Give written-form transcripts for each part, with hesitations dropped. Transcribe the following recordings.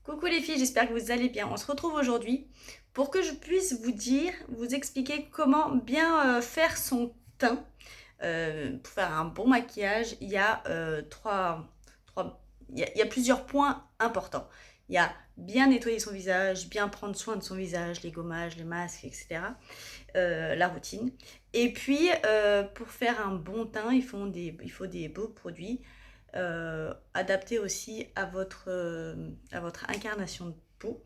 Coucou les filles, j'espère que vous allez bien. On se retrouve aujourd'hui pour que je puisse vous expliquer comment bien faire son teint. Pour faire un bon maquillage, il y a il y a plusieurs points importants. Il y a bien nettoyer son visage, bien prendre soin de son visage, les gommages, les masques, etc. La routine. Et puis, pour faire un bon teint, il faut des beaux produits adaptés aussi à votre incarnation de peau.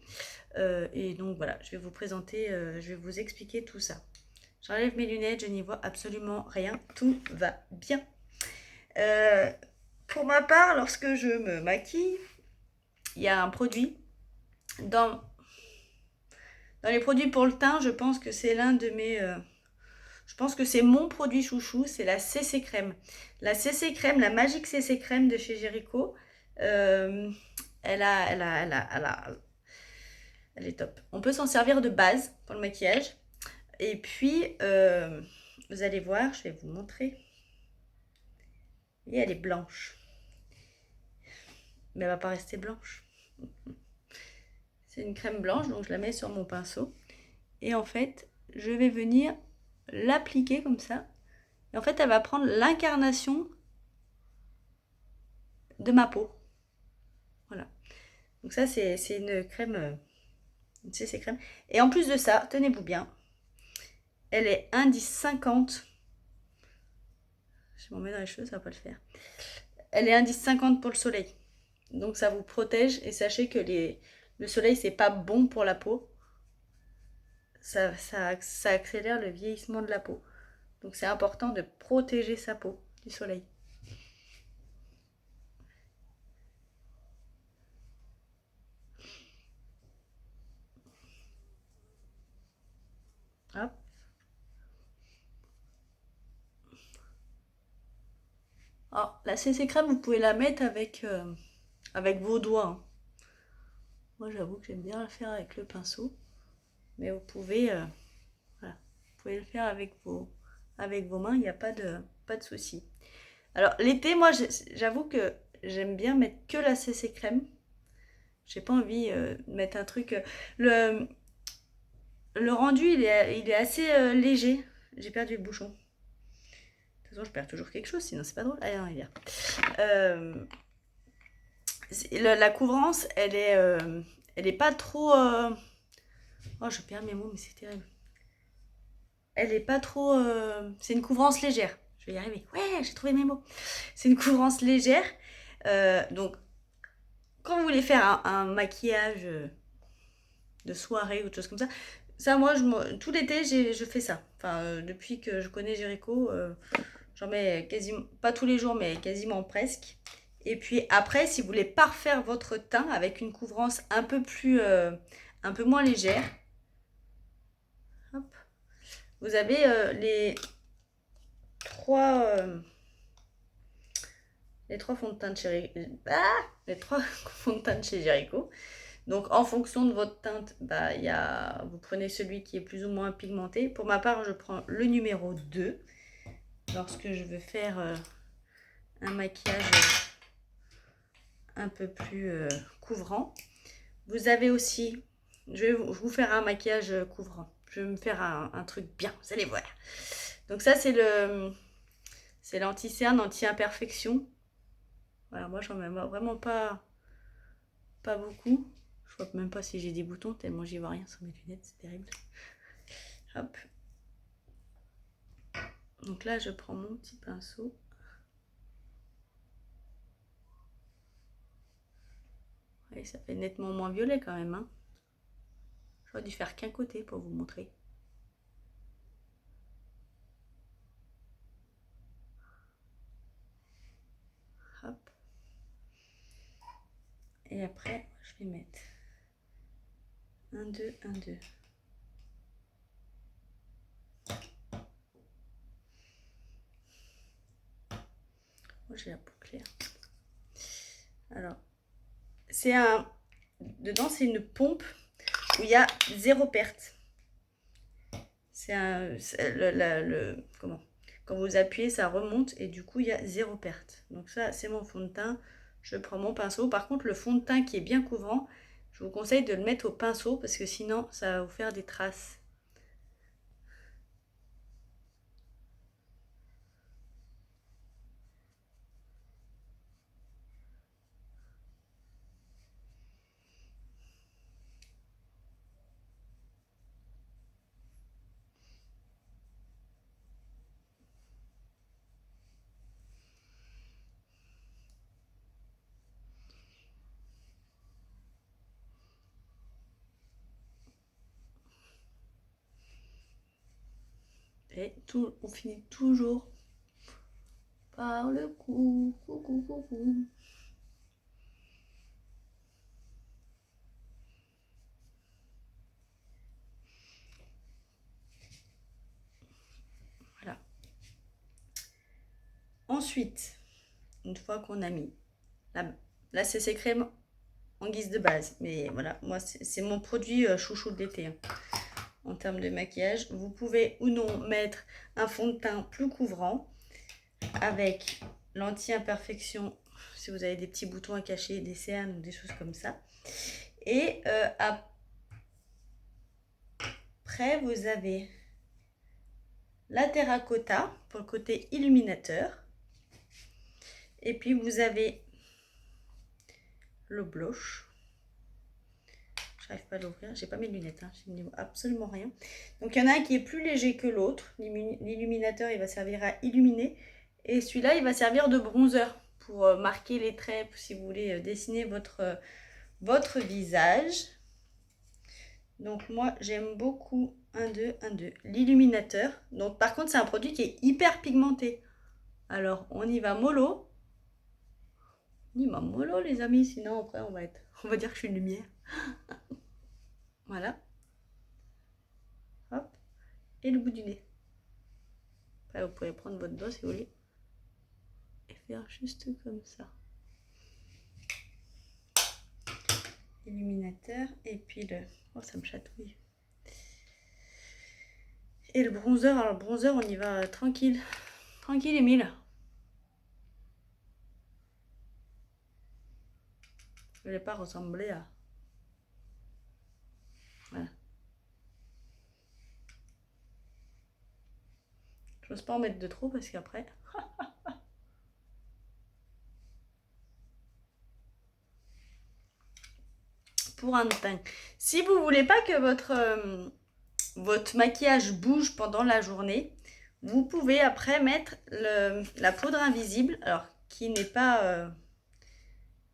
Et donc voilà, je vais vous présenter, je vais vous expliquer tout ça. J'enlève mes lunettes, je n'y vois absolument rien, tout va bien. Euh, pour ma part, lorsque je me maquille, il y a un produit dans, dans les produits pour le teint, je pense que c'est l'un de mes... je pense que c'est mon produit chouchou, c'est la CC Crème. La CC Crème, la Magic CC Crème de chez Jericho. Euh, elle est top. On peut s'en servir de base pour le maquillage. Et puis, vous allez voir, je vais vous montrer. Et elle est blanche. Mais elle va pas rester blanche. C'est une crème blanche, donc je la mets sur mon pinceau. Et en fait, je vais venir l'appliquer comme ça. Et en fait, elle va prendre l'incarnation de ma peau. Voilà. Donc ça, c'est une crème, une CC crème. Et en plus de ça, tenez-vous bien, elle est indice 50. Je m'en mets dans les cheveux, ça va pas le faire. Elle est indice 50 pour le soleil. Donc ça vous protège et sachez que le soleil, c'est pas bon pour la peau. Ça accélère le vieillissement de la peau. Donc c'est important de protéger sa peau du soleil. Hop. Alors, la CC crème, vous pouvez la mettre avec vos doigts. Hein. Moi, j'avoue que j'aime bien la faire avec le pinceau. Mais vous pouvez, voilà, vous pouvez le faire avec vos mains, il n'y a pas de souci. Alors, l'été, moi, j'avoue que j'aime bien mettre que la CC crème. J'ai pas envie de mettre un truc. Le rendu, il est assez léger. J'ai perdu le bouchon. De toute façon, je perds toujours quelque chose, sinon c'est pas drôle. Ah non, il est là. La couvrance, elle est pas trop. Oh, je perds mes mots, mais c'est terrible. Elle est pas trop. C'est une couvrance légère. Je vais y arriver. Ouais, j'ai trouvé mes mots. C'est une couvrance légère. Donc, quand vous voulez faire un maquillage de soirée ou de choses comme ça, moi, tout l'été, je fais ça. Enfin, depuis que je connais Jericho, j'en mets quasiment, pas tous les jours, mais quasiment presque. Et puis après, si vous voulez parfaire votre teint avec une couvrance un peu moins légère, hop, vous avez trois, euh, les trois fonds de teint de chez les trois fonds de teint de chez Jericho. Donc en fonction de votre teinte, vous prenez celui qui est plus ou moins pigmenté. Pour ma part, je prends le numéro 2 lorsque je veux faire un maquillage un peu plus couvrant. Vous avez aussi, je vais vous faire un maquillage couvrant. Je vais me faire un truc bien, vous allez voir. Donc ça, c'est l'anti-cerne, anti-imperfection. Voilà, moi, j'en mets vraiment pas beaucoup. Je vois même pas si j'ai des boutons, tellement j'y vois rien sur mes lunettes, c'est terrible. Hop. Donc là, je prends mon petit pinceau. Et ça fait nettement moins violet quand même. Hein. J'aurais dû faire qu'un côté pour vous montrer. Hop. Et après, je vais mettre 1, 2, 1, 2. Oh, j'ai la peau claire. Alors, dedans, c'est une pompe où il y a 0 perte. Comment? Quand vous appuyez, ça remonte et du coup, il y a 0 perte. Donc ça, c'est mon fond de teint. Je prends mon pinceau. Par contre, le fond de teint qui est bien couvrant, je je vous conseille de le mettre au pinceau parce que sinon ça va vous faire des traces. Et tout, on finit toujours par le cou. Coucou, coucou. Voilà. Ensuite, une fois qu'on a mis la CC crème en guise de base, mais voilà, moi c'est mon produit chouchou de l'été. Hein. En termes de maquillage, vous pouvez ou non mettre un fond de teint plus couvrant avec l'anti-imperfection si vous avez des petits boutons à cacher, des cernes ou des choses comme ça. Et après, vous avez la terracotta pour le côté illuminateur. Et puis, vous avez le blush. J'arrive pas à l'ouvrir, j'ai pas mes lunettes, hein. Je ne vois absolument rien. Donc, il y en a un qui est plus léger que l'autre. L'illuminateur, il va servir à illuminer. Et celui-là, il va servir de bronzer pour marquer les traits, si vous voulez dessiner votre visage. Donc moi, j'aime beaucoup 1, 2, 1, 2. L'illuminateur. Donc par contre, c'est un produit qui est hyper pigmenté. Alors, on y va mollo. On y va mollo, les amis. Sinon, après, on va dire que je suis une lumière. Voilà. Hop. Et le bout du nez. Après, vous pouvez prendre votre doigt si vous voulez. Et faire juste comme ça. Illuminateur. Et puis le... Oh, ça me chatouille. Et le bronzer. Alors, le bronzer, on y va tranquille. Tranquille, Émile. Je ne vais pas ressembler à... Voilà. Je n'ose pas en mettre de trop parce qu'après... Pour un teint. Si vous voulez pas que votre maquillage bouge pendant la journée, vous pouvez après mettre la poudre invisible, alors qui n'est pas...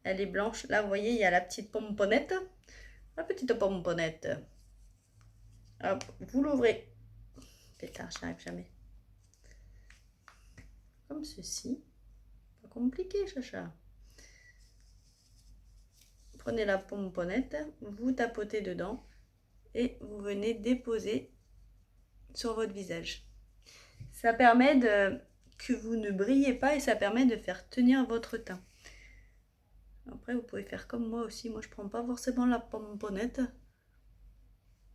elle est blanche. Là, vous voyez, il y a la petite pomponnette. La petite pomponnette. Hop, vous l'ouvrez. Pétard, je n'arrive jamais. Comme ceci. Pas compliqué, chacha. Prenez la pomponnette, vous tapotez dedans et vous venez déposer sur votre visage. Ça permet que vous ne brillez pas et ça permet de faire tenir votre teint. Après, vous pouvez faire comme moi aussi. Moi, je ne prends pas forcément la pomponnette.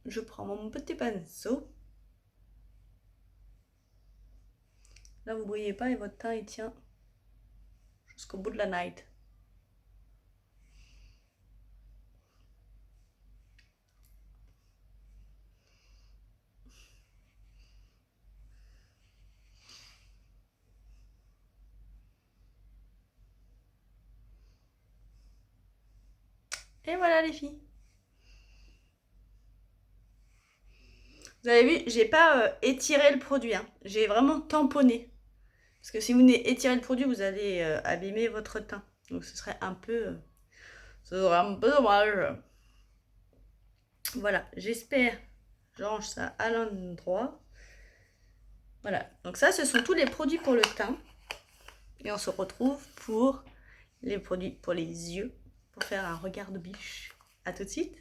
Je prends mon petit pinceau. Là, vous ne brillez pas et votre teint, il tient jusqu'au bout de la night. Et voilà les filles. Vous avez vu, j'ai pas étiré le produit. Hein. J'ai vraiment tamponné. Parce que si vous étirez le produit, vous allez abîmer votre teint. Donc ce serait un peu... ce serait un peu dommage. Voilà, j'espère. Je range ça à l'endroit. Voilà, donc ça, ce sont tous les produits pour le teint. Et on se retrouve pour les produits pour les yeux. Pour faire un regard de biche. À tout de suite.